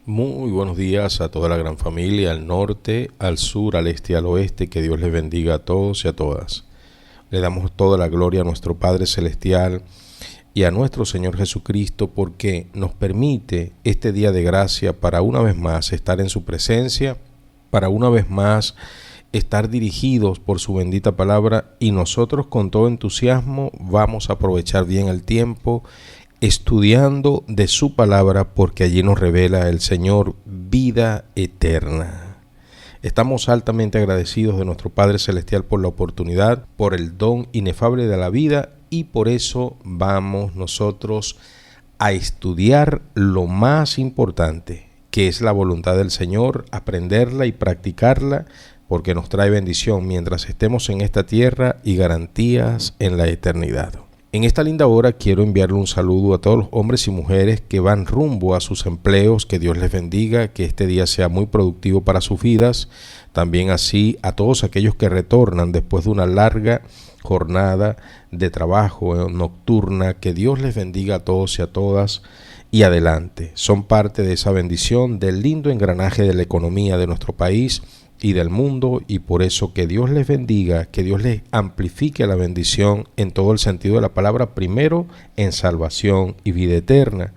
Muy buenos días a toda la gran familia, al norte, al sur, al este y al oeste. Que Dios les bendiga a todos y a todas. Le damos toda la gloria a nuestro Padre Celestial y a nuestro Señor Jesucristo porque nos permite este día de gracia para una vez más estar en su presencia, para una vez más estar dirigidos por su bendita palabra, y nosotros con todo entusiasmo vamos a aprovechar bien el tiempo estudiando de su palabra, porque allí nos revela el Señor vida eterna. Estamos altamente agradecidos de nuestro Padre Celestial por la oportunidad, por el don inefable de la vida, y por eso vamos nosotros a estudiar lo más importante, que es la voluntad del Señor, aprenderla y practicarla, porque nos trae bendición mientras estemos en esta tierra y garantías en la eternidad. En esta linda hora quiero enviarle un saludo a todos los hombres y mujeres que van rumbo a sus empleos. Que Dios les bendiga, que este día sea muy productivo para sus vidas. También así a todos aquellos que retornan después de una larga jornada de trabajo nocturna. Que Dios les bendiga a todos y a todas y adelante. Son parte de esa bendición, del lindo engranaje de la economía de nuestro país y del mundo, y por eso que Dios les bendiga, que Dios les amplifique la bendición en todo el sentido de la palabra, primero en salvación y vida eterna.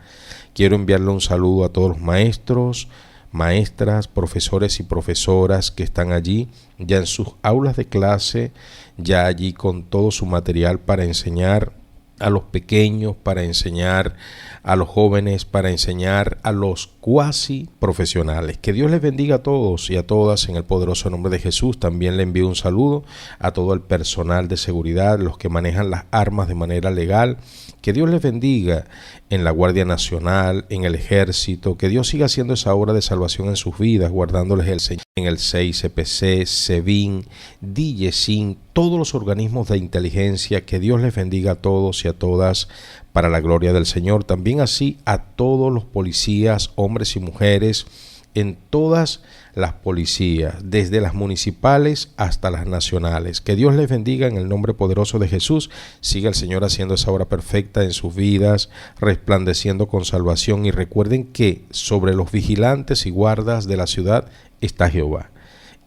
Quiero enviarle un saludo a todos los maestros, maestras, profesores y profesoras que están allí ya en sus aulas de clase, ya allí con todo su material para enseñar a los pequeños, para enseñar a los jóvenes, para enseñar a los cuasi profesionales. Que Dios les bendiga a todos y a todas en el poderoso nombre de Jesús. También le envío un saludo a todo el personal de seguridad, los que manejan las armas de manera legal. Que Dios les bendiga en la Guardia Nacional, en el Ejército. Que Dios siga haciendo esa obra de salvación en sus vidas, guardándoles el Señor en el 6CPC, SEBIN, DIGESIN, todos los organismos de inteligencia. Que Dios les bendiga a todos y a todas para la gloria del Señor. También así a todos los policías, hombres y mujeres, en todas las policías, desde las municipales hasta las nacionales. Que Dios les bendiga en el nombre poderoso de Jesús. Siga el Señor haciendo esa obra perfecta en sus vidas, resplandeciendo con salvación. Y recuerden que sobre los vigilantes y guardas de la ciudad está Jehová.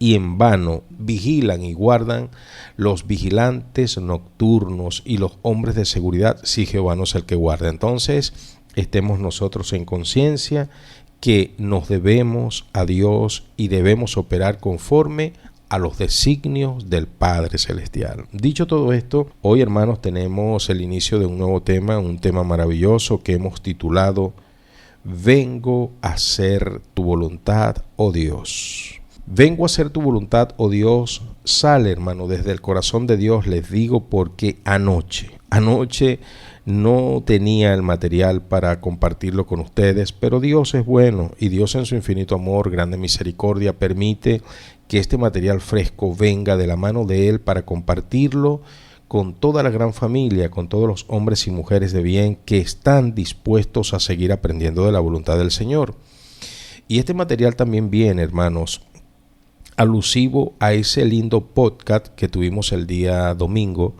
Y en vano vigilan y guardan los vigilantes nocturnos y los hombres de seguridad, si Jehová no es el que guarda. Entonces, estemos nosotros en conciencia que nos debemos a Dios y debemos operar conforme a los designios del Padre Celestial. Dicho todo esto, hoy, hermanos, tenemos el inicio de un nuevo tema, un tema maravilloso que hemos titulado Vengo a hacer tu voluntad, oh Dios. Vengo a hacer tu voluntad, oh Dios, sale, hermano, desde el corazón de Dios, les digo, porque anoche no tenía el material para compartirlo con ustedes, pero Dios es bueno y Dios en su infinito amor, grande misericordia, permite que este material fresco venga de la mano de Él para compartirlo con toda la gran familia, con todos los hombres y mujeres de bien que están dispuestos a seguir aprendiendo de la voluntad del Señor. Y este material también viene, hermanos, alusivo a ese lindo podcast que tuvimos el día domingo.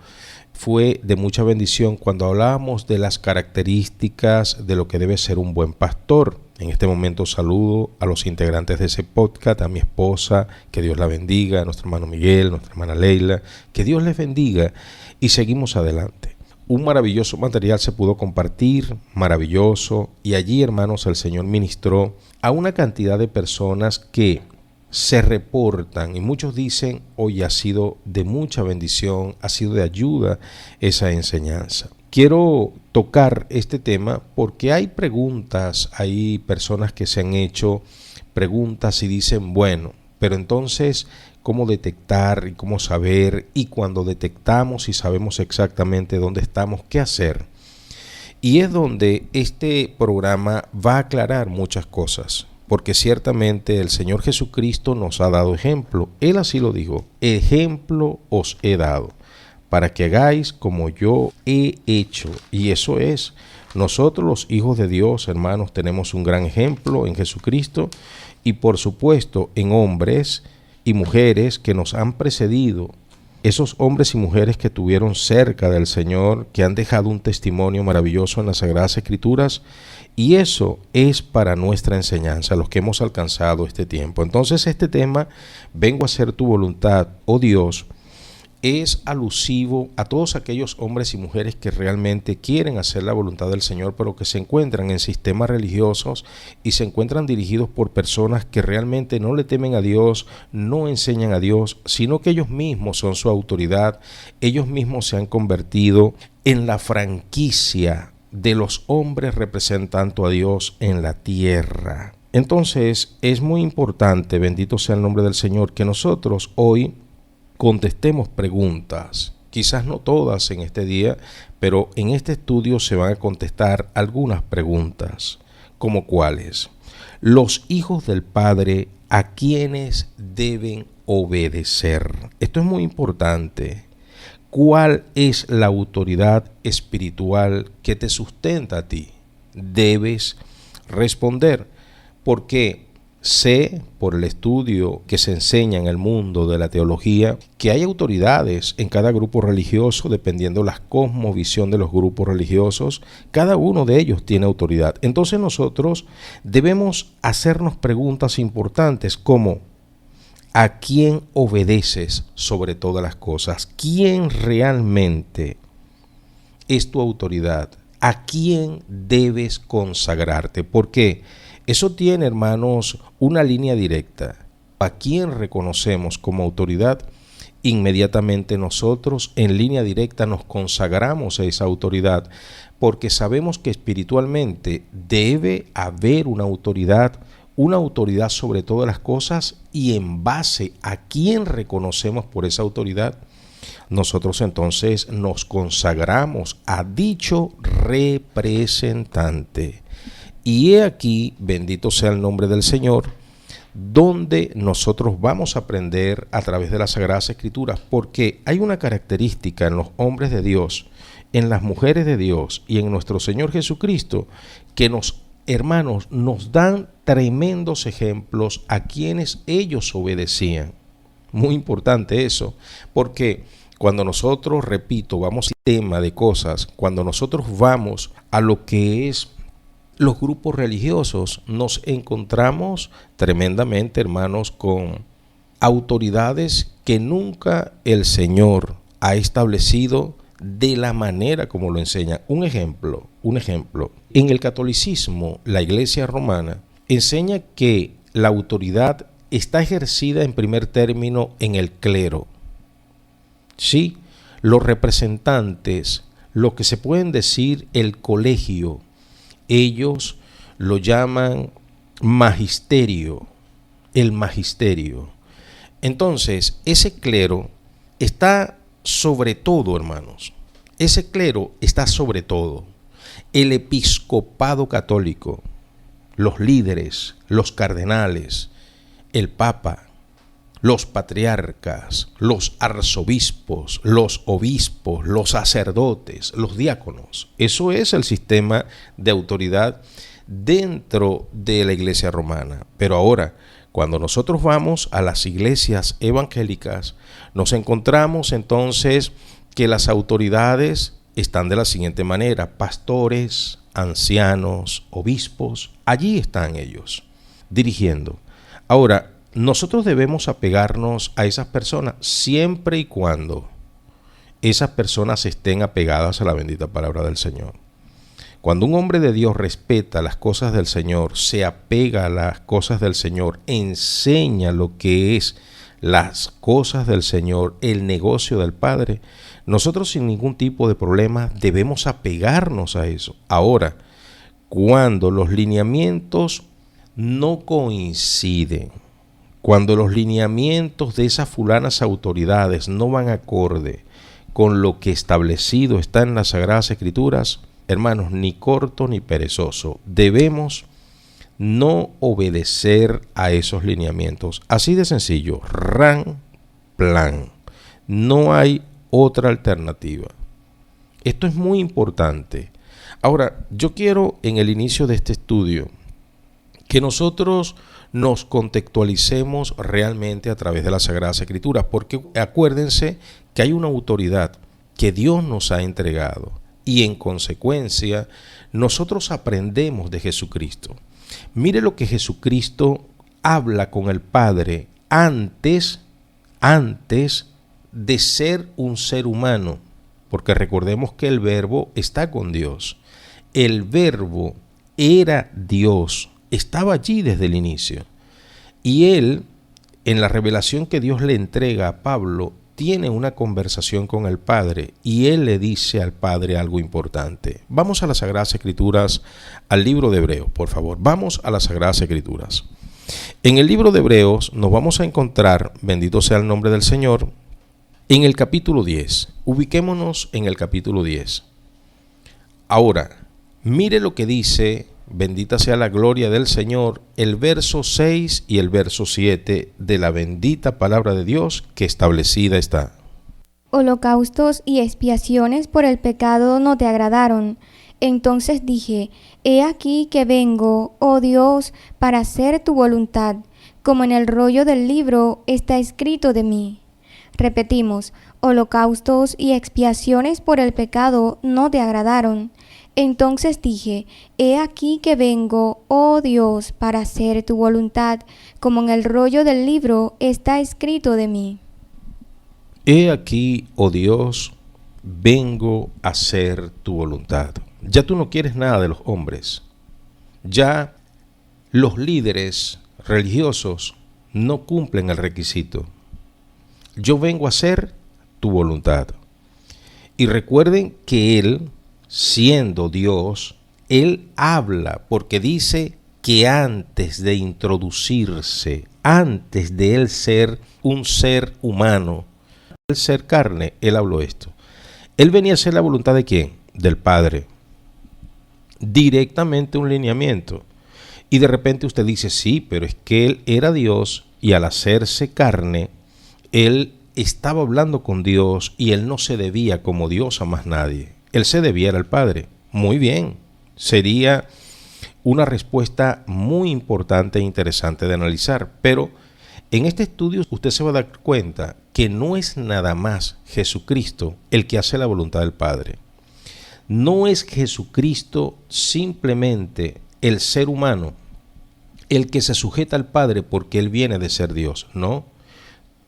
Fue de mucha bendición cuando hablábamos de las características de lo que debe ser un buen pastor. En este momento saludo a los integrantes de ese podcast, a mi esposa, que Dios la bendiga, a nuestro hermano Miguel, nuestra hermana Leila, que Dios les bendiga, y seguimos adelante. Un maravilloso material se pudo compartir, maravilloso, y allí, hermanos, el Señor ministró a una cantidad de personas que se reportan, y muchos dicen, hoy ha sido de mucha bendición, ha sido de ayuda esa enseñanza. Quiero tocar este tema porque hay preguntas, hay personas que se han hecho preguntas y dicen, bueno, pero entonces, ¿cómo detectar y cómo saber? Y cuando detectamos y sabemos exactamente dónde estamos, ¿qué hacer? Y es donde este programa va a aclarar muchas cosas. Porque ciertamente el Señor Jesucristo nos ha dado ejemplo. Él así lo dijo, ejemplo os he dado, para que hagáis como yo he hecho. Y eso es, nosotros los hijos de Dios, hermanos, tenemos un gran ejemplo en Jesucristo y por supuesto en hombres y mujeres que nos han precedido. Esos hombres y mujeres que estuvieron cerca del Señor, que han dejado un testimonio maravilloso en las Sagradas Escrituras Y eso es para nuestra enseñanza, los que hemos alcanzado este tiempo. Entonces este tema, vengo a hacer tu voluntad, oh Dios, es alusivo a todos aquellos hombres y mujeres que realmente quieren hacer la voluntad del Señor, pero que se encuentran en sistemas religiosos y se encuentran dirigidos por personas que realmente no le temen a Dios, no enseñan a Dios, sino que ellos mismos son su autoridad, ellos mismos se han convertido en la franquicia de los hombres representando a Dios en la tierra. Entonces es muy importante, bendito sea el nombre del Señor, que nosotros hoy contestemos preguntas, quizás no todas en este día, pero en este estudio se van a contestar algunas preguntas, como cuáles. Los hijos del Padre, ¿a quiénes deben obedecer? Esto es muy importante. ¿Cuál es la autoridad espiritual que te sustenta a ti? Debes responder, porque sé por el estudio que se enseña en el mundo de la teología que hay autoridades en cada grupo religioso dependiendo la cosmovisión de los grupos religiosos. Cada uno de ellos tiene autoridad. Entonces nosotros debemos hacernos preguntas importantes como: ¿a quién obedeces sobre todas las cosas? ¿Quién realmente es tu autoridad? ¿A quién debes consagrarte? Porque eso tiene, hermanos, una línea directa. ¿A quién reconocemos como autoridad? Inmediatamente nosotros en línea directa nos consagramos a esa autoridad, porque sabemos que espiritualmente debe haber una autoridad sobre todas las cosas, y en base a quién reconocemos por esa autoridad, nosotros entonces nos consagramos a dicho representante. Y he aquí, bendito sea el nombre del Señor, donde nosotros vamos a aprender a través de las Sagradas Escrituras, porque hay una característica en los hombres de Dios, en las mujeres de Dios y en nuestro Señor Jesucristo, que hermanos, nos dan tremendos ejemplos a quienes ellos obedecían. Muy importante eso, porque cuando nosotros, repito, vamos al tema de cosas, cuando nosotros vamos a lo que es los grupos religiosos, nos encontramos tremendamente, hermanos, con autoridades que nunca el Señor ha establecido de la manera como lo enseña. Un ejemplo. En el catolicismo, la Iglesia romana enseña que la autoridad está ejercida en primer término en el clero. Sí, los representantes, lo que se pueden decir el colegio, ellos lo llaman magisterio, el magisterio. Entonces, ese clero está sobre todo, hermanos. Ese clero está sobre todo. El episcopado católico, los líderes, los cardenales, el papa, los patriarcas, los arzobispos, los obispos, los sacerdotes, los diáconos. Eso es el sistema de autoridad dentro de la Iglesia romana. Pero ahora, cuando nosotros vamos a las iglesias evangélicas, nos encontramos entonces que las autoridades están de la siguiente manera: pastores, ancianos, obispos, allí están ellos dirigiendo. Ahora, nosotros debemos apegarnos a esas personas siempre y cuando esas personas estén apegadas a la bendita palabra del Señor. Cuando un hombre de Dios respeta las cosas del Señor, se apega a las cosas del Señor, enseña lo que es las cosas del Señor, el negocio del Padre, nosotros sin ningún tipo de problema debemos apegarnos a eso. Ahora, cuando los lineamientos no coinciden, cuando los lineamientos de esas fulanas autoridades no van acorde con lo que establecido está en las Sagradas Escrituras, hermanos, ni corto ni perezoso, debemos no obedecer a esos lineamientos. Así de sencillo, plan. No hay otra alternativa. Esto es muy importante. Ahora, yo quiero en el inicio de este estudio que nosotros nos contextualicemos realmente a través de las Sagradas Escrituras, porque acuérdense que hay una autoridad que Dios nos ha entregado y en consecuencia nosotros aprendemos de Jesucristo. Mire lo que Jesucristo habla con el Padre antes de ser un ser humano, porque recordemos que el Verbo está con Dios. El Verbo era Dios, estaba allí desde el inicio. Y él, en la revelación que Dios le entrega a Pablo, tiene una conversación con el Padre y él le dice al Padre algo importante. Vamos a las Sagradas Escrituras, al libro de Hebreos, por favor. Vamos a las Sagradas Escrituras. En el libro de Hebreos nos vamos a encontrar, bendito sea el nombre del Señor, en el capítulo 10. Ubiquémonos en el capítulo 10. Ahora, mire lo que dice, bendita sea la gloria del Señor, el verso 6 y el verso 7 de la bendita palabra de Dios que establecida está. Holocaustos y expiaciones por el pecado no te agradaron. Entonces dije, he aquí que vengo, oh Dios, para hacer tu voluntad, como en el rollo del libro está escrito de mí. Repetimos, holocaustos y expiaciones por el pecado no te agradaron. Entonces dije, he aquí que vengo, oh Dios, para hacer tu voluntad, como en el rollo del libro está escrito de mí. He aquí, oh Dios, vengo a hacer tu voluntad. Ya tú no quieres nada de los hombres. Ya los líderes religiosos no cumplen el requisito. Yo vengo a hacer tu voluntad. Y recuerden que Él, siendo Dios, Él habla porque dice que antes de introducirse, antes de Él ser un ser humano, el ser carne, Él habló esto. Él venía a hacer la voluntad ¿de quién? Del Padre. Directamente un lineamiento. Y de repente usted dice, sí, pero es que Él era Dios y al hacerse carne, Él estaba hablando con Dios y Él no se debía como Dios a más nadie. Él se debía al Padre. Muy bien. Sería una respuesta muy importante e interesante de analizar. Pero en este estudio usted se va a dar cuenta que no es nada más Jesucristo el que hace la voluntad del Padre. No es Jesucristo simplemente el ser humano el que se sujeta al Padre porque Él viene de ser Dios. No.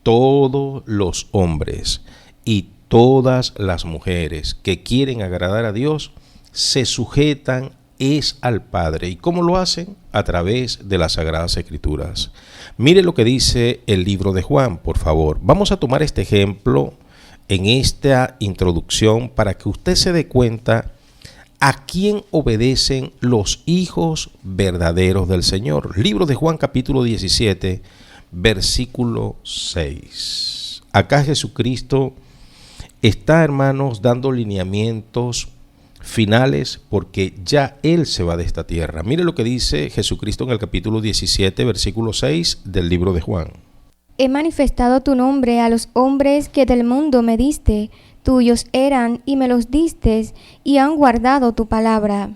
Todos los hombres y todas las mujeres que quieren agradar a Dios se sujetan es al Padre. ¿Y cómo lo hacen? A través de las Sagradas Escrituras. Mire lo que dice el libro de Juan, por favor. Vamos a tomar este ejemplo en esta introducción para que usted se dé cuenta a quién obedecen los hijos verdaderos del Señor. Libro de Juan, capítulo 17, versículo 6. Acá Jesucristo está, hermanos, dando lineamientos finales porque ya Él se va de esta tierra. Mire lo que dice Jesucristo en el capítulo 17, versículo 6 del libro de Juan. He manifestado tu nombre a los hombres que del mundo me diste, tuyos eran y me los distes, y han guardado tu palabra.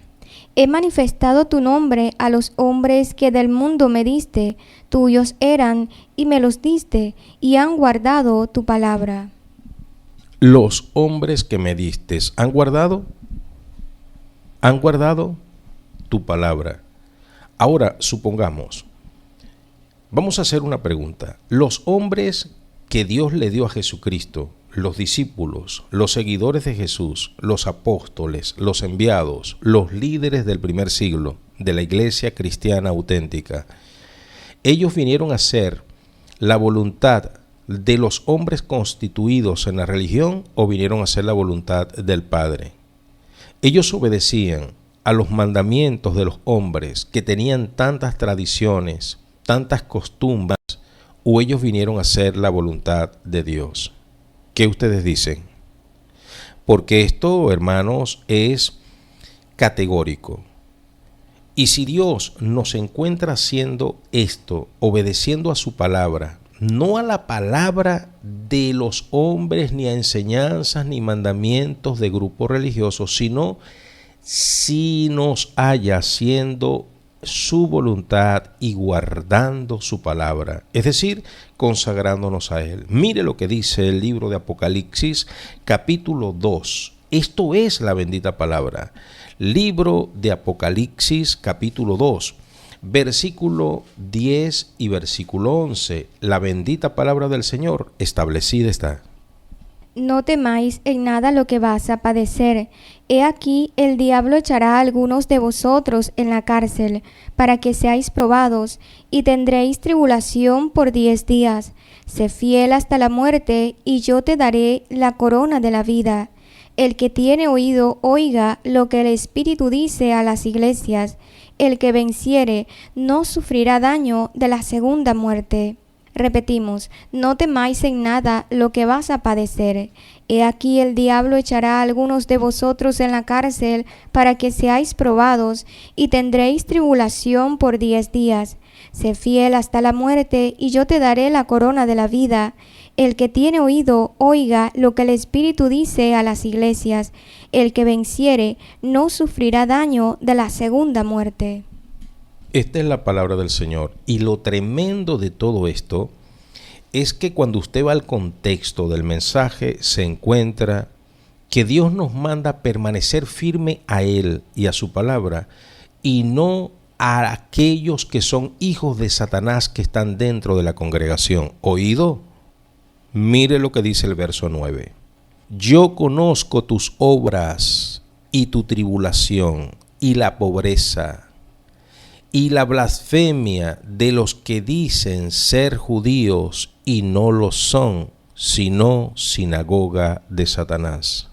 He manifestado tu nombre a los hombres que del mundo me diste, tuyos eran y me los diste, y han guardado tu palabra. Los hombres que me diste, ¿han guardado tu palabra? Ahora, supongamos, vamos a hacer una pregunta. Los hombres que Dios le dio a Jesucristo, los discípulos, los seguidores de Jesús, los apóstoles, los enviados, los líderes del primer siglo de la iglesia cristiana auténtica, ellos vinieron a hacer la voluntad de los hombres constituidos en la religión o vinieron a hacer la voluntad del Padre. Ellos obedecían a los mandamientos de los hombres que tenían tantas tradiciones, tantas costumbres, o ellos vinieron a hacer la voluntad de Dios. ¿Qué ustedes dicen? Porque esto, hermanos, es categórico. Y si Dios nos encuentra haciendo esto, obedeciendo a su palabra, no a la palabra de los hombres, ni a enseñanzas, ni mandamientos de grupos religiosos, sino si nos halla haciendo su voluntad y guardando su palabra, es decir, consagrándonos a Él. Mire lo que dice el libro de Apocalipsis, capítulo 2, Esto es la bendita palabra. Libro de Apocalipsis, capítulo 2, versículo 10 y versículo 11. La bendita palabra del Señor establecida está. No temáis en nada lo que vas a padecer. He aquí, el diablo echará a algunos de vosotros en la cárcel, para que seáis probados, y tendréis tribulación por 10 días. Sé fiel hasta la muerte, y yo te daré la corona de la vida. El que tiene oído, oiga lo que el Espíritu dice a las iglesias. El que venciere no sufrirá daño de la segunda muerte. Repetimos, no temáis en nada lo que vas a padecer. He aquí el diablo echará a algunos de vosotros en la cárcel para que seáis probados, y tendréis tribulación por 10 días. Sé fiel hasta la muerte, y yo te daré la corona de la vida. El que tiene oído, oiga lo que el Espíritu dice a las iglesias. El que venciere no sufrirá daño de la segunda muerte. Esta es la palabra del Señor. Y lo tremendo de todo esto es que cuando usted va al contexto del mensaje, se encuentra que Dios nos manda permanecer firme a Él y a su palabra, y no a aquellos que son hijos de Satanás que están dentro de la congregación. ¿Oído? Mire lo que dice el verso 9. Yo conozco tus obras y tu tribulación y la pobreza y la blasfemia de los que dicen ser judíos y no lo son, sino sinagoga de Satanás.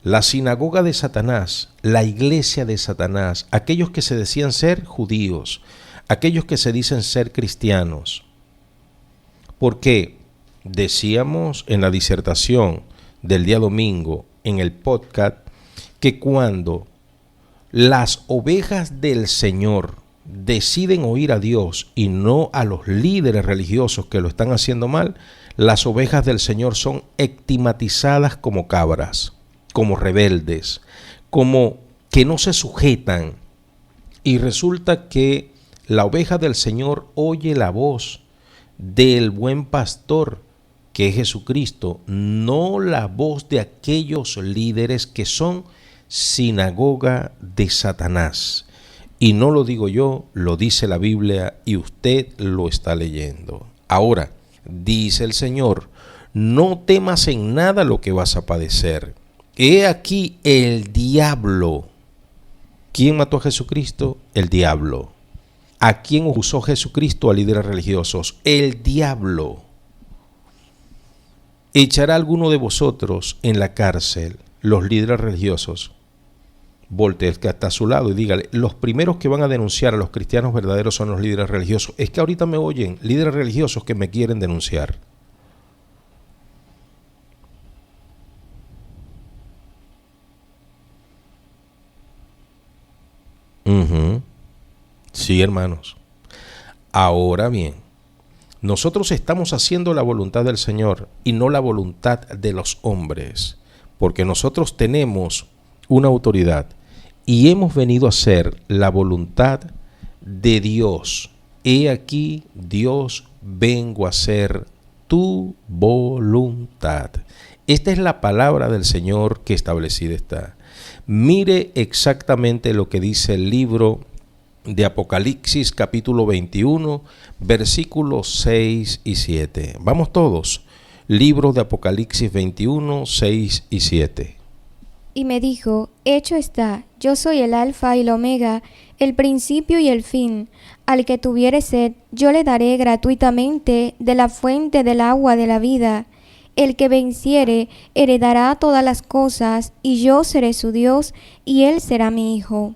La sinagoga de Satanás, la iglesia de Satanás, aquellos que se decían ser judíos, aquellos que se dicen ser cristianos. ¿Por qué? Decíamos en la disertación del día domingo en el podcast que cuando las ovejas del Señor deciden oír a Dios y no a los líderes religiosos que lo están haciendo mal, las ovejas del Señor son estigmatizadas como cabras, como rebeldes, como que no se sujetan. Y resulta que la oveja del Señor oye la voz del buen pastor, que es Jesucristo, no la voz de aquellos líderes que son sinagoga de Satanás. Y no lo digo yo, lo dice la Biblia y usted lo está leyendo. Ahora, dice el Señor, no temas en nada lo que vas a padecer. He aquí el diablo. ¿Quién mató a Jesucristo? El diablo. ¿A quién usó Jesucristo a líderes religiosos? El diablo. Echará a alguno de vosotros en la cárcel, los líderes religiosos. Voltee que está a su lado y dígale, los primeros que van a denunciar a los cristianos verdaderos son los líderes religiosos. Es que ahorita me oyen líderes religiosos que me quieren denunciar. Sí, hermanos. Ahora bien, nosotros estamos haciendo la voluntad del Señor y no la voluntad de los hombres, porque nosotros tenemos una autoridad y hemos venido a hacer la voluntad de Dios. He aquí, Dios, vengo a hacer tu voluntad. Esta es la palabra del Señor que establecida está. Mire exactamente lo que dice el libro de Apocalipsis, capítulo 21, versículos 6 y 7. Vamos todos. Libro de Apocalipsis 21, 6 y 7. Y me dijo, hecho está, yo soy el Alfa y el Omega, el principio y el fin. Al que tuviere sed, yo le daré gratuitamente de la fuente del agua de la vida. El que venciere heredará todas las cosas, y yo seré su Dios, y él será mi hijo.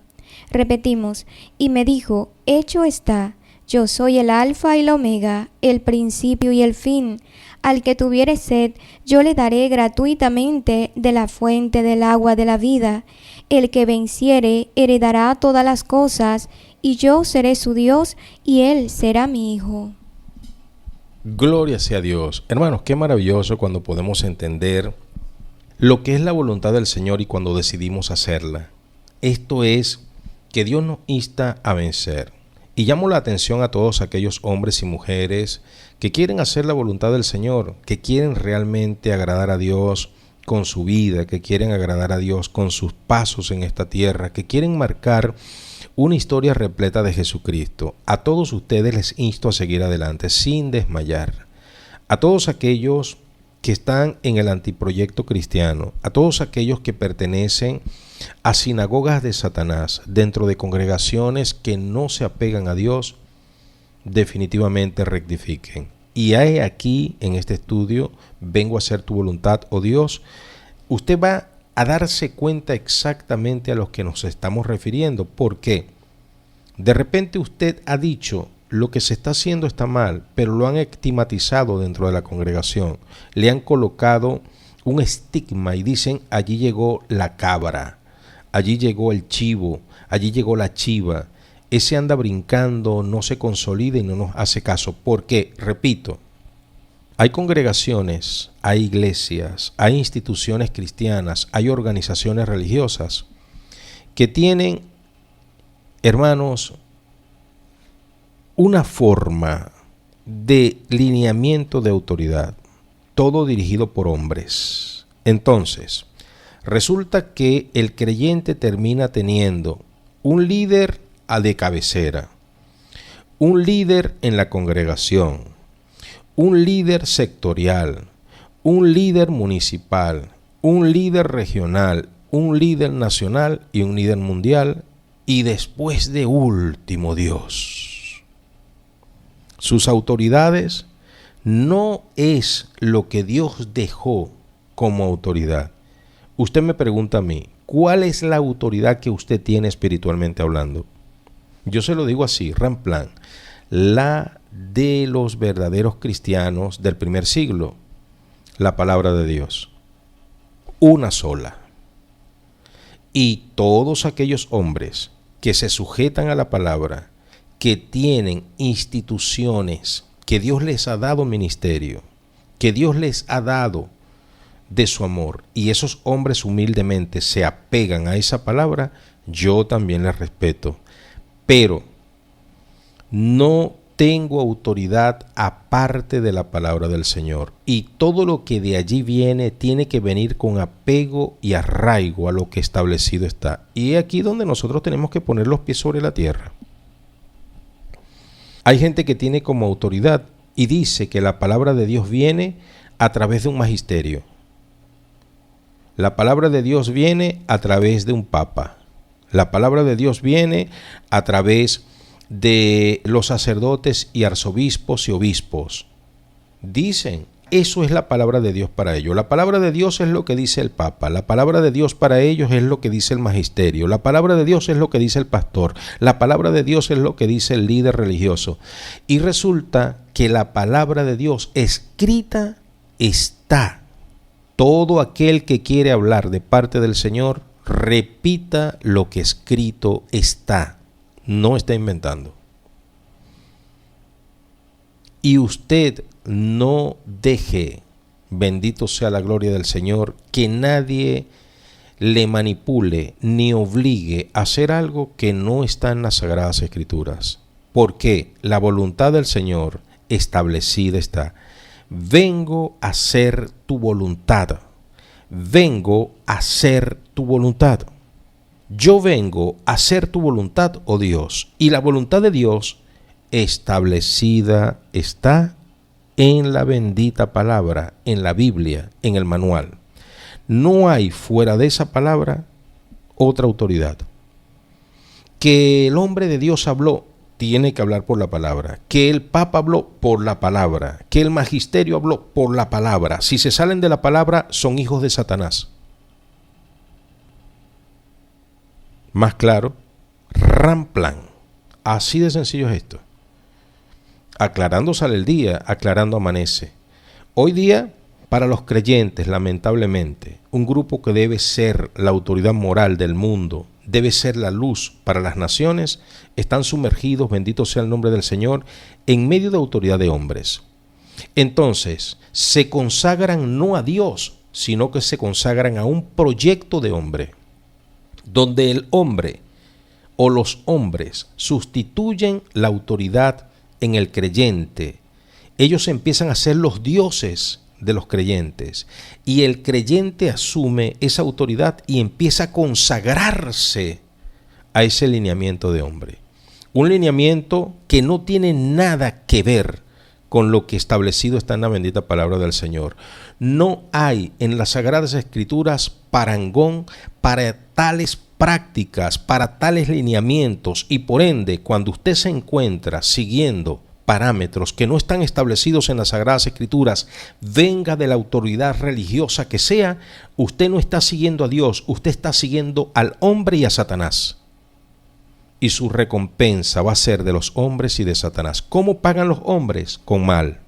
Repetimos, y me dijo, hecho está, yo soy el Alfa y el Omega, el principio y el fin. Al que tuviere sed, yo le daré gratuitamente de la fuente del agua de la vida. El que venciere heredará todas las cosas, y yo seré su Dios, y él será mi hijo. Gloria sea a Dios. Hermanos, qué maravilloso cuando podemos entender lo que es la voluntad del Señor y cuando decidimos hacerla. Esto es que Dios nos insta a vencer. Y llamo la atención a todos aquellos hombres y mujeres que quieren hacer la voluntad del Señor, que quieren realmente agradar a Dios, con su vida, que quieren agradar a Dios con sus pasos en esta tierra, que quieren marcar una historia repleta de Jesucristo. A todos ustedes les insto a seguir adelante sin desmayar. A todos aquellos que están en el antiproyecto cristiano, a todos aquellos que pertenecen a sinagogas de Satanás, dentro de congregaciones que no se apegan a Dios, definitivamente rectifiquen. Y he aquí, en este estudio, vengo a hacer tu voluntad, oh Dios. Usted va a darse cuenta exactamente a los que nos estamos refiriendo, porque de repente usted ha dicho: lo que se está haciendo está mal, pero lo han estigmatizado dentro de la congregación. Le han colocado un estigma y dicen: allí llegó la cabra, allí llegó el chivo, allí llegó la chiva. Ese anda brincando, no se consolida y no nos hace caso. Porque, repito, hay congregaciones, hay iglesias, hay instituciones cristianas, hay organizaciones religiosas que tienen, hermanos, una forma de lineamiento de autoridad, todo dirigido por hombres. Entonces, resulta que el creyente termina teniendo un líder de cabecera, un líder en la congregación, un líder sectorial, un líder municipal, un líder regional, un líder nacional y un líder mundial, y después de último Dios. Sus autoridades no es lo que Dios dejó como autoridad. Usted me pregunta a mí, ¿cuál es la autoridad que usted tiene espiritualmente hablando? Yo se lo digo así, ramplan, la de los verdaderos cristianos del primer siglo, la palabra de Dios, una sola. Y todos aquellos hombres que se sujetan a la palabra, que tienen instituciones, que Dios les ha dado ministerio, que Dios les ha dado de su amor, y esos hombres humildemente se apegan a esa palabra, yo también les respeto. Pero no tengo autoridad aparte de la palabra del Señor, y todo lo que de allí viene tiene que venir con apego y arraigo a lo que establecido está. Y es aquí donde nosotros tenemos que poner los pies sobre la tierra. Hay gente que tiene como autoridad y dice que la palabra de Dios viene a través de un magisterio. La palabra de Dios viene a través de un papa. La palabra de Dios viene a través de los sacerdotes y arzobispos y obispos. Dicen, eso es la palabra de Dios para ellos. La palabra de Dios es lo que dice el Papa. La palabra de Dios para ellos es lo que dice el magisterio. La palabra de Dios es lo que dice el pastor. La palabra de Dios es lo que dice el líder religioso. Y resulta que la palabra de Dios escrita está. Todo aquel que quiere hablar de parte del Señor, repita lo que escrito está, no está inventando. Y usted no deje, bendito sea la gloria del Señor, que nadie le manipule ni obligue a hacer algo que no está en las Sagradas Escrituras. Porque la voluntad del Señor establecida está. Vengo a hacer tu voluntad. Vengo a hacer tu voluntad. Yo vengo a hacer tu voluntad, oh Dios. Y la voluntad de Dios establecida está en la bendita palabra, en la Biblia, en el manual. No hay fuera de esa palabra otra autoridad. Que el hombre de Dios habló, tiene que hablar por la palabra. Que el Papa habló por la palabra. Que el magisterio habló por la palabra. Si se salen de la palabra, son hijos de Satanás. Más claro, ramplan. Así de sencillo es esto. Aclarando sale el día, aclarando amanece. Hoy día, para los creyentes, lamentablemente, un grupo que debe ser la autoridad moral del mundo, debe ser la luz para las naciones, están sumergidos, bendito sea el nombre del Señor, en medio de autoridad de hombres. Entonces, se consagran no a Dios, sino que se consagran a un proyecto de hombre, donde el hombre o los hombres sustituyen la autoridad en el creyente. Ellos empiezan a ser los dioses de los creyentes. Y el creyente asume esa autoridad y empieza a consagrarse a ese lineamiento de hombre. Un lineamiento que no tiene nada que ver con lo que establecido está en la bendita palabra del Señor. No hay en las Sagradas Escrituras parangón para tales prácticas, para tales lineamientos, y por ende, cuando usted se encuentra siguiendo parámetros que no están establecidos en las Sagradas Escrituras, venga de la autoridad religiosa que sea, usted no está siguiendo a Dios, usted está siguiendo al hombre y a Satanás. Y su recompensa va a ser de los hombres y de Satanás. ¿Cómo pagan los hombres? Con mal.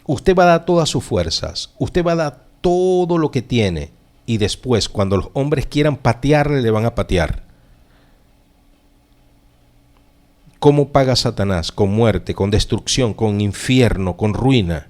Usted va a dar todas sus fuerzas, usted va a dar todo lo que tiene, y después, cuando los hombres quieran patearle, le van a patear. ¿Cómo paga Satanás? Con muerte, con destrucción, con infierno, con ruina.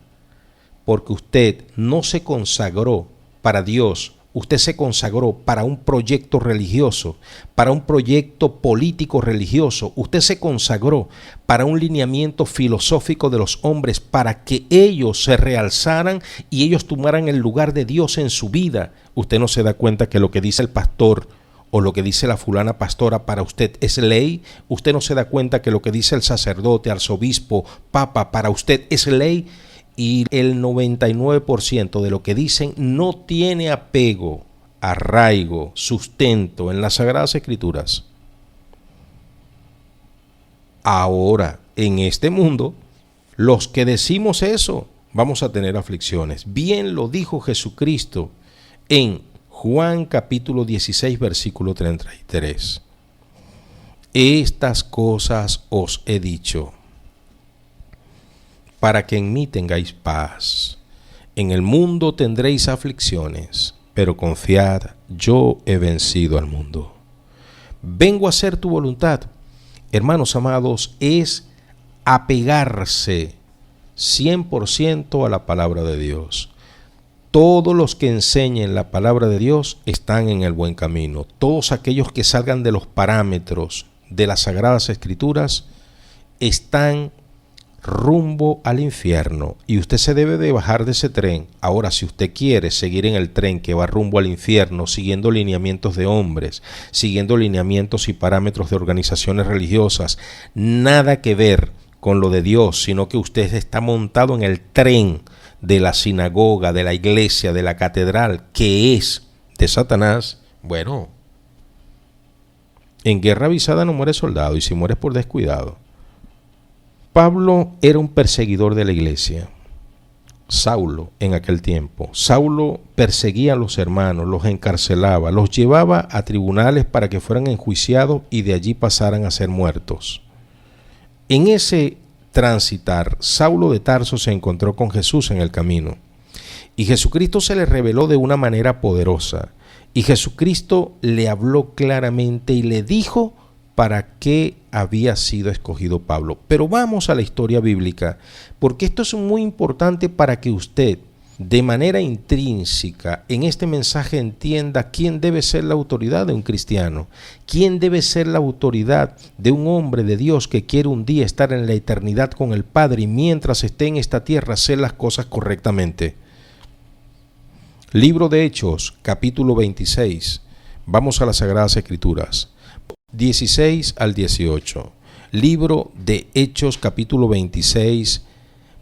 Porque usted no se consagró para Dios, usted se consagró para un proyecto religioso, para un proyecto político religioso. Usted se consagró para un lineamiento filosófico de los hombres, para que ellos se realzaran y ellos tomaran el lugar de Dios en su vida. Usted no se da cuenta que lo que dice el pastor o lo que dice la fulana pastora para usted es ley. Usted no se da cuenta que lo que dice el sacerdote, arzobispo, papa para usted es ley. Y el 99% de lo que dicen no tiene apego, arraigo, sustento en las Sagradas Escrituras. Ahora, en este mundo, los que decimos eso, vamos a tener aflicciones. Bien lo dijo Jesucristo en Juan capítulo 16, versículo 33. Estas cosas os he dicho, para que en mí tengáis paz. En el mundo tendréis aflicciones, pero confiad, yo he vencido al mundo. Vengo a hacer tu voluntad. Hermanos amados, es apegarse 100% a la palabra de Dios. Todos los que enseñen la palabra de Dios están en el buen camino. Todos aquellos que salgan de los parámetros de las Sagradas Escrituras están rumbo al infierno, y usted se debe de bajar de ese tren. Ahora, si usted quiere seguir en el tren que va rumbo al infierno, siguiendo lineamientos de hombres, siguiendo lineamientos y parámetros de organizaciones religiosas, nada que ver con lo de Dios, sino que usted está montado en el tren de la sinagoga, de la iglesia, de la catedral, que es de Satanás, bueno, en guerra avisada no muere soldado, y si mueres por descuidado. Pablo era un perseguidor de la iglesia. Saulo en aquel tiempo. Saulo perseguía a los hermanos, los encarcelaba, los llevaba a tribunales para que fueran enjuiciados y de allí pasaran a ser muertos. En ese transitar, Saulo de Tarso se encontró con Jesús en el camino. Y Jesucristo se le reveló de una manera poderosa. Y Jesucristo le habló claramente y le dijo para qué había sido escogido Pablo. Pero vamos a la historia bíblica, porque esto es muy importante para que usted, de manera intrínseca, en este mensaje entienda quién debe ser la autoridad de un cristiano, quién debe ser la autoridad de un hombre de Dios que quiere un día estar en la eternidad con el Padre y mientras esté en esta tierra hacer las cosas correctamente. Libro de Hechos, capítulo 26. Vamos a las Sagradas Escrituras. 16 al 18. Libro de Hechos, capítulo 26,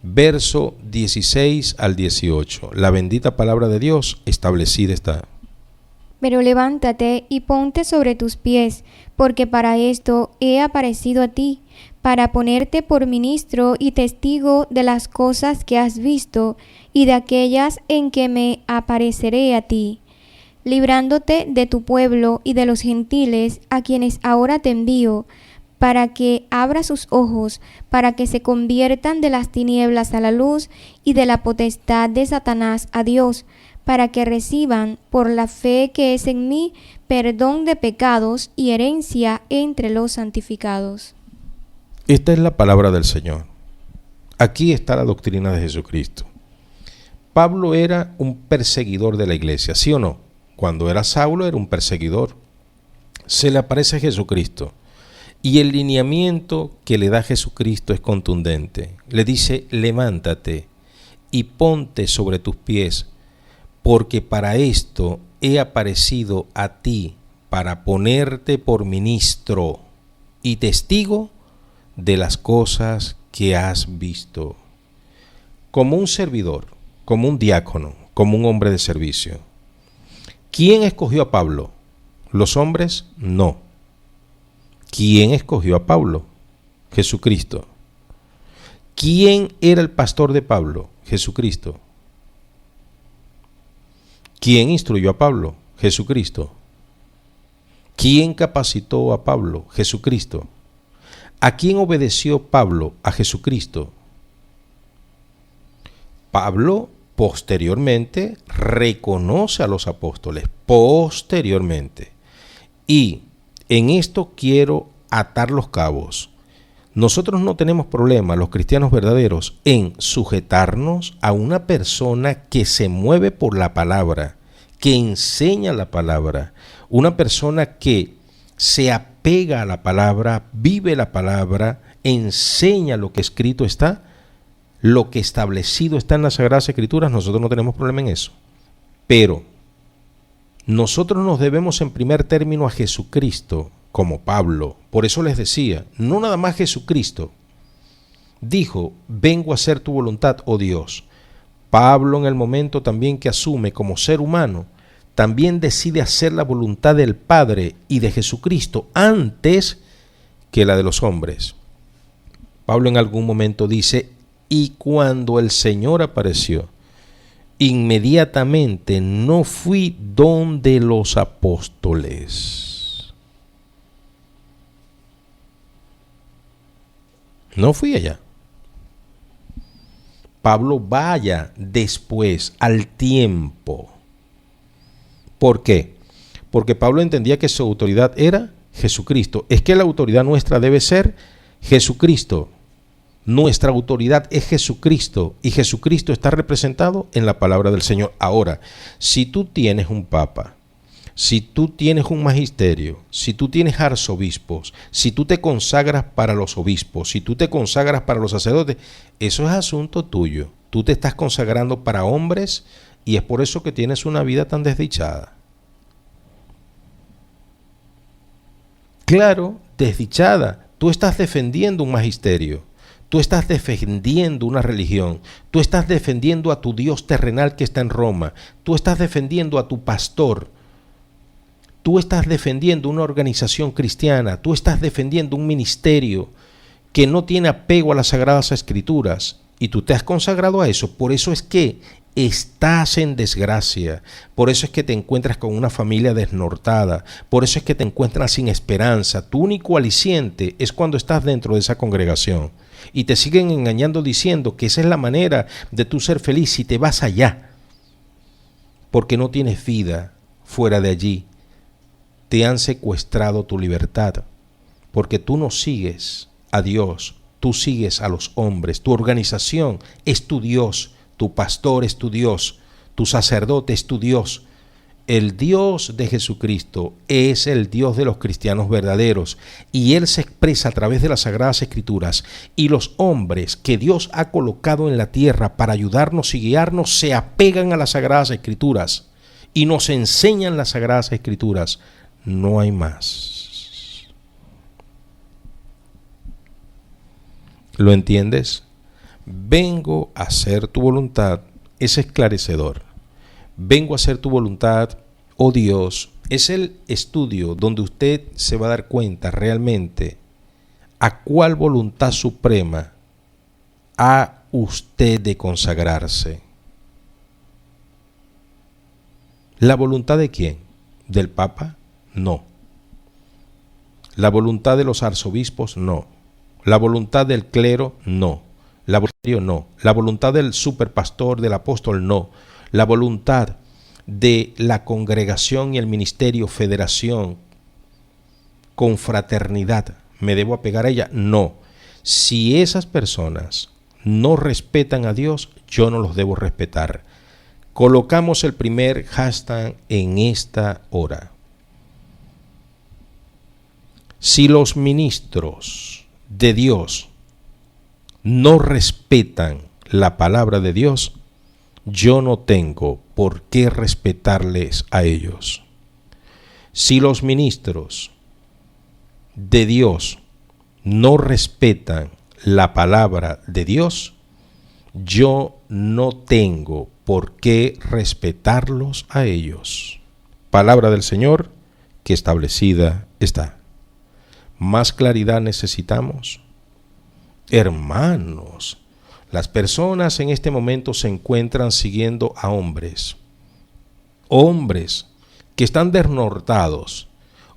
verso 16 al 18. La bendita palabra de Dios establecida está. Pero levántate y ponte sobre tus pies, porque para esto he aparecido a ti, para ponerte por ministro y testigo de las cosas que has visto y de aquellas en que me apareceré a ti, librándote de tu pueblo y de los gentiles a quienes ahora te envío, para que abra sus ojos, para que se conviertan de las tinieblas a la luz y de la potestad de Satanás a Dios, para que reciban por la fe que es en mí perdón de pecados y herencia entre los santificados. Esta es la palabra del Señor. Aquí está la doctrina de Jesucristo. Pablo era un perseguidor de la iglesia, ¿sí o no? Cuando era Saulo era un perseguidor. Se le aparece Jesucristo y el lineamiento que le da Jesucristo es contundente. Le dice, levántate y ponte sobre tus pies, porque para esto he aparecido a ti, para ponerte por ministro y testigo de las cosas que has visto. Como un servidor, como un diácono, como un hombre de servicio. ¿Quién escogió a Pablo? ¿Los hombres? No. ¿Quién escogió a Pablo? Jesucristo. ¿Quién era el pastor de Pablo? Jesucristo. ¿Quién instruyó a Pablo? Jesucristo. ¿Quién capacitó a Pablo? Jesucristo. ¿A quién obedeció Pablo? A Jesucristo. Pablo posteriormente reconoce a los apóstoles, posteriormente. Y en esto quiero atar los cabos. Nosotros no tenemos problema, los cristianos verdaderos, en sujetarnos a una persona que se mueve por la palabra, que enseña la palabra, una persona que se apega a la palabra, vive la palabra, enseña lo que escrito está, lo que establecido está en las Sagradas Escrituras. Nosotros no tenemos problema en eso. Pero nosotros nos debemos en primer término a Jesucristo, como Pablo. Por eso les decía, no nada más Jesucristo dijo, vengo a hacer tu voluntad, oh Dios. Pablo, en el momento también que asume como ser humano, también decide hacer la voluntad del Padre y de Jesucristo antes que la de los hombres. Pablo en algún momento dice, y cuando el Señor apareció, inmediatamente no fui donde los apóstoles. No fui allá. Pablo vaya después, al tiempo. ¿Por qué? Porque Pablo entendía que su autoridad era Jesucristo. Es que la autoridad nuestra debe ser Jesucristo. Nuestra autoridad es Jesucristo y Jesucristo está representado en la palabra del Señor. Ahora, si tú tienes un papa, si tú tienes un magisterio, si tú tienes arzobispos, si tú te consagras para los obispos, si tú te consagras para los sacerdotes, eso es asunto tuyo. Tú te estás consagrando para hombres y es por eso que tienes una vida tan desdichada. Claro, desdichada. Tú estás defendiendo un magisterio. Tú estás defendiendo una religión, tú estás defendiendo a tu Dios terrenal que está en Roma, tú estás defendiendo a tu pastor, tú estás defendiendo una organización cristiana, tú estás defendiendo un ministerio que no tiene apego a las Sagradas Escrituras y tú te has consagrado a eso. Por eso es que estás en desgracia, por eso es que te encuentras con una familia desnortada, por eso es que te encuentras sin esperanza. Tu único aliciente es cuando estás dentro de esa congregación. Y te siguen engañando diciendo que esa es la manera de tú ser feliz si te vas allá, porque no tienes vida fuera de allí. Te han secuestrado tu libertad, porque tú no sigues a Dios, tú sigues a los hombres. Tu organización es tu Dios, tu pastor es tu Dios, tu sacerdote es tu Dios. El Dios de Jesucristo es el Dios de los cristianos verdaderos y Él se expresa a través de las Sagradas Escrituras, y los hombres que Dios ha colocado en la tierra para ayudarnos y guiarnos se apegan a las Sagradas Escrituras y nos enseñan las Sagradas Escrituras. No hay más. ¿Lo entiendes? Vengo a hacer tu voluntad. Es esclarecedor. Vengo a hacer tu voluntad, oh Dios. Es el estudio donde usted se va a dar cuenta realmente a cuál voluntad suprema ha usted de consagrarse. ¿La voluntad de quién? ¿Del Papa? No. ¿La voluntad de los arzobispos? No. ¿La voluntad del clero? No. ¿La voluntad del superpastor, del apóstol? No. La voluntad de la congregación y el ministerio, federación, confraternidad, ¿me debo apegar a ella? No. Si esas personas no respetan a Dios, yo no los debo respetar. Colocamos el primer hashtag en esta hora. Si los ministros de Dios no respetan la palabra de Dios, yo no tengo por qué respetarles a ellos. Si los ministros de Dios no respetan la palabra de Dios, yo no tengo por qué respetarlos a ellos. Palabra del Señor que establecida está. ¿Más claridad necesitamos? Hermanos, las personas en este momento se encuentran siguiendo a hombres que están desnortados,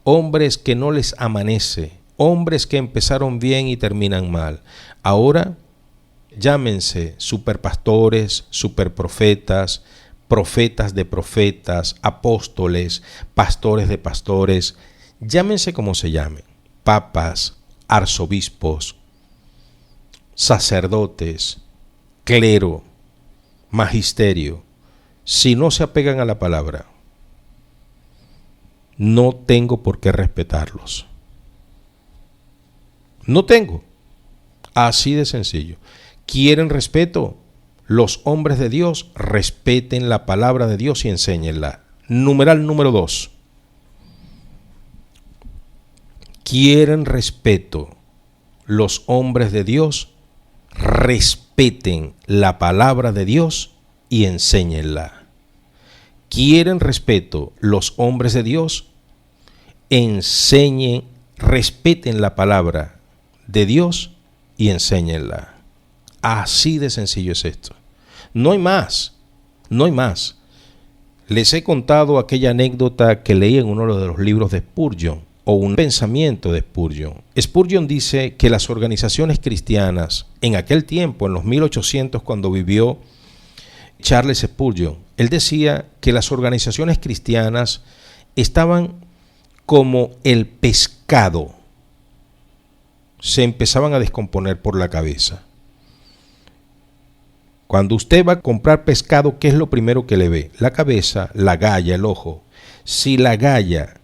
hombres que no les amanece, hombres que empezaron bien y terminan mal. Ahora llámense superpastores, superprofetas, profetas de profetas, apóstoles, pastores de pastores, llámense como se llamen, papas, arzobispos, sacerdotes, clero, magisterio. Si no se apegan a la palabra, no tengo por qué respetarlos. No tengo. Así de sencillo. ¿Quieren respeto? Los hombres de Dios respeten la palabra de Dios y enséñenla. Numeral número 2. ¿Quieren respeto? Los hombres de Dios respeten la palabra de Dios y enséñenla. ¿Quieren respeto? Los hombres de Dios respeten la palabra de Dios y enséñenla. Así de sencillo es esto. No hay más, no hay más. Les he contado aquella anécdota que leí en uno de los libros de Spurgeon, o un pensamiento de Spurgeon. Spurgeon dice que las organizaciones cristianas, en aquel tiempo, en los 1800, cuando vivió Charles Spurgeon, él decía que las organizaciones cristianas estaban como el pescado, se empezaban a descomponer por la cabeza. Cuando usted va a comprar pescado, ¿qué es lo primero que le ve? La cabeza, la galla, el ojo. Si la galla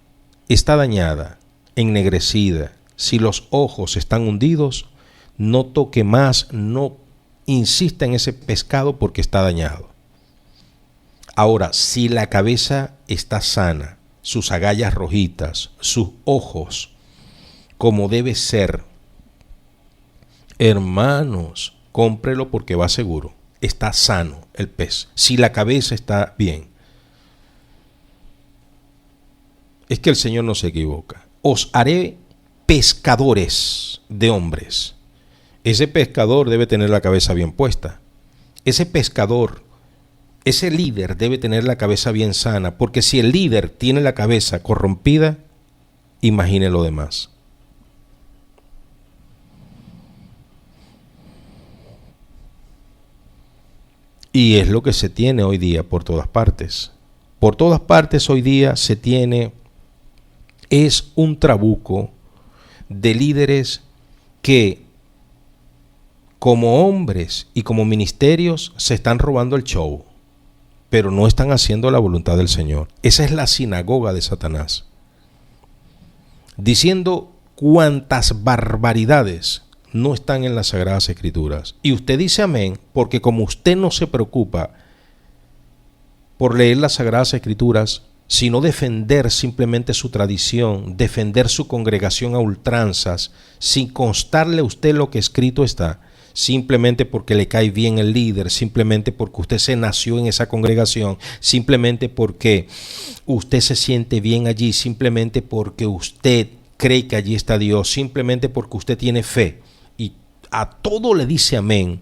está dañada, ennegrecida, si los ojos están hundidos, no toque más, no insista en ese pescado porque está dañado. Ahora, si la cabeza está sana, sus agallas rojitas, sus ojos como debe ser, hermanos, cómprelo porque va seguro. Está sano el pez. Si la cabeza está bien. Es que el Señor no se equivoca. Os haré pescadores de hombres. Ese pescador debe tener la cabeza bien puesta. Ese pescador, ese líder debe tener la cabeza bien sana, porque si el líder tiene la cabeza corrompida, imagine lo demás. Y es lo que se tiene hoy día por todas partes. Por todas partes hoy día se tiene, es un trabuco de líderes que como hombres y como ministerios se están robando el show, pero no están haciendo la voluntad del Señor. Esa es la sinagoga de Satanás, diciendo cuantas barbaridades no están en las Sagradas Escrituras. Y usted dice amén, porque como usted no se preocupa por leer las Sagradas Escrituras, sino defender simplemente su tradición, defender su congregación a ultranzas, sin constarle a usted lo que escrito está, simplemente porque le cae bien el líder, simplemente porque usted se nació en esa congregación, simplemente porque usted se siente bien allí, simplemente porque usted cree que allí está Dios, simplemente porque usted tiene fe. Y a todo le dice amén,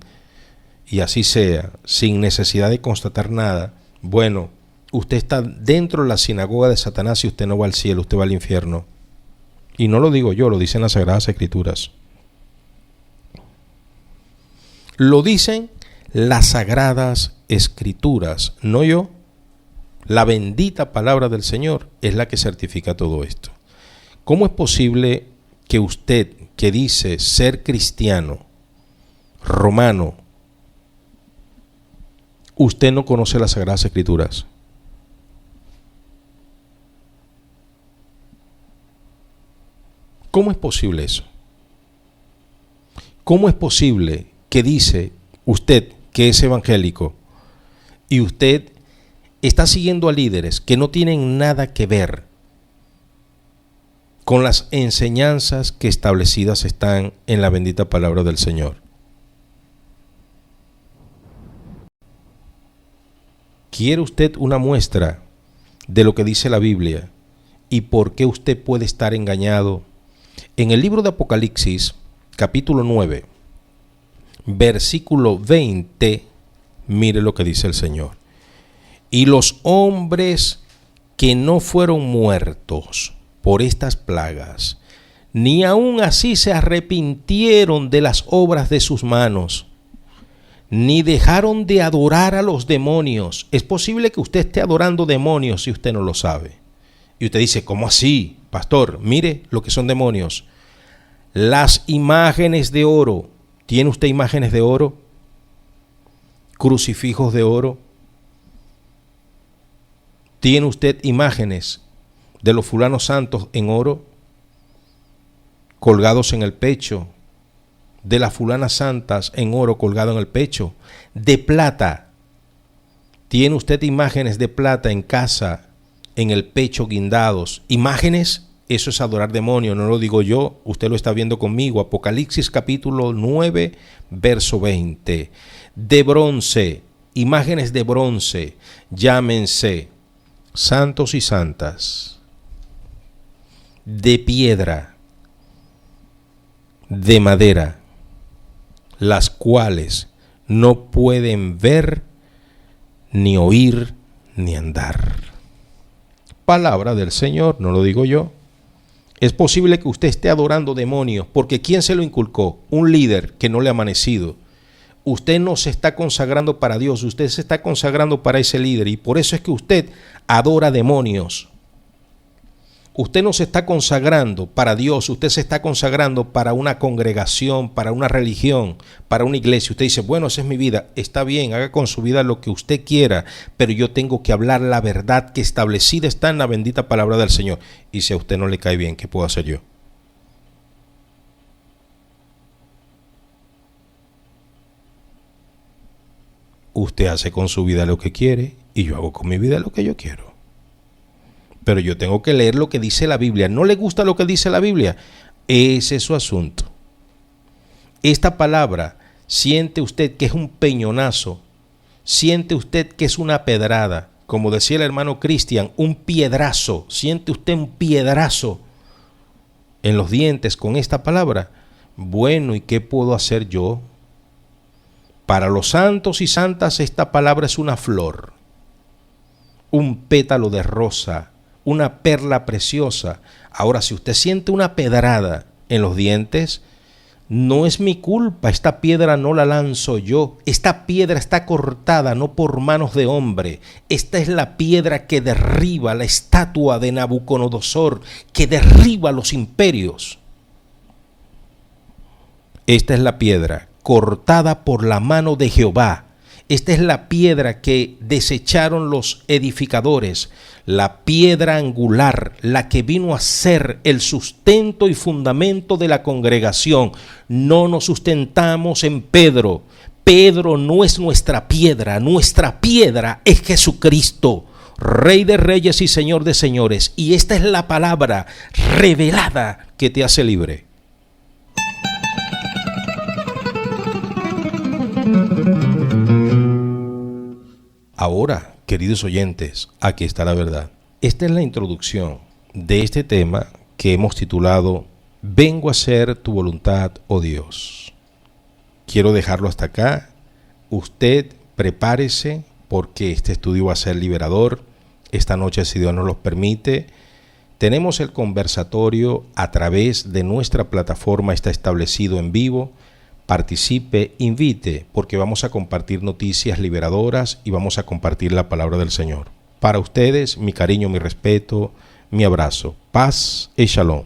y así sea, sin necesidad de constatar nada. Bueno, usted está dentro de la sinagoga de Satanás y usted no va al cielo, usted va al infierno. Y no lo digo yo, lo dicen las Sagradas Escrituras. Lo dicen las Sagradas Escrituras, no yo. La bendita palabra del Señor es la que certifica todo esto. ¿Cómo es posible que usted, que dice ser cristiano, romano, usted no conoce las Sagradas Escrituras? ¿Cómo es posible eso? ¿Cómo es posible que dice usted que es evangélico y usted está siguiendo a líderes que no tienen nada que ver con las enseñanzas que establecidas están en la bendita palabra del Señor. ¿Quiere usted una muestra de lo que dice la Biblia y por qué usted puede estar engañado? En el libro de Apocalipsis, capítulo 9, versículo 20, mire lo que dice el Señor. Y los hombres que no fueron muertos por estas plagas, ni aun así se arrepintieron de las obras de sus manos, ni dejaron de adorar a los demonios. Es posible que usted esté adorando demonios si usted no lo sabe. Y usted dice, ¿cómo así, pastor? Mire lo que son demonios. Las imágenes de oro. ¿Tiene usted imágenes de oro? ¿Crucifijos de oro? ¿Tiene usted imágenes de los fulanos santos en oro colgados en el pecho? De las fulanas santas en oro colgado en el pecho, de plata. ¿Tiene usted imágenes de plata en casa, en el pecho guindados? ¿Imágenes? Eso es adorar demonios, no lo digo yo, usted lo está viendo conmigo. Apocalipsis capítulo 9, verso 20. De bronce, imágenes de bronce, llámense santos y santas. De piedra, de madera, las cuales no pueden ver, ni oír, ni andar. Palabra del Señor, no lo digo yo. Es posible que usted esté adorando demonios, porque ¿quién se lo inculcó? Un líder que no le ha amanecido. Usted no se está consagrando para Dios, usted se está consagrando para ese líder, y por eso es que usted adora demonios. Usted no se está consagrando para Dios, usted se está consagrando para una congregación, para una religión, para una iglesia. Usted dice, bueno, esa es mi vida. Está bien, haga con su vida lo que usted quiera, pero yo tengo que hablar la verdad que establecida está en la bendita palabra del Señor. Y si a usted no le cae bien, ¿qué puedo hacer yo? Usted hace con su vida lo que quiere y yo hago con mi vida lo que yo quiero. Pero yo tengo que leer lo que dice la Biblia. ¿No le gusta lo que dice la Biblia? Ese es su asunto. Esta palabra, siente usted que es un peñonazo, siente usted que es una pedrada, como decía el hermano Cristian, un piedrazo, siente usted un piedrazo en los dientes con esta palabra. Bueno, ¿y qué puedo hacer yo? Para los santos y santas esta palabra es una flor, un pétalo de rosa, una perla preciosa. Ahora, si usted siente una pedrada en los dientes, no es mi culpa, esta piedra no la lanzo yo, esta piedra está cortada no por manos de hombre, esta es la piedra que derriba la estatua de Nabucodonosor, que derriba los imperios. Esta es la piedra cortada por la mano de Jehová. Esta es la piedra que desecharon los edificadores, la piedra angular, la que vino a ser el sustento y fundamento de la congregación. No nos sustentamos en Pedro. Pedro no es nuestra piedra es Jesucristo, Rey de reyes y Señor de señores. Y esta es la palabra revelada que te hace libre. Ahora, queridos oyentes, aquí está la verdad. Esta es la introducción de este tema que hemos titulado Vengo a hacer tu voluntad, oh Dios. Quiero dejarlo hasta acá. Usted prepárese porque este estudio va a ser liberador. Esta noche, si Dios nos lo permite, tenemos el conversatorio a través de nuestra plataforma, está establecido en vivo. Participe, invite, porque vamos a compartir noticias liberadoras y vamos a compartir la palabra del Señor. Para ustedes, mi cariño, mi respeto, mi abrazo. Paz y shalom.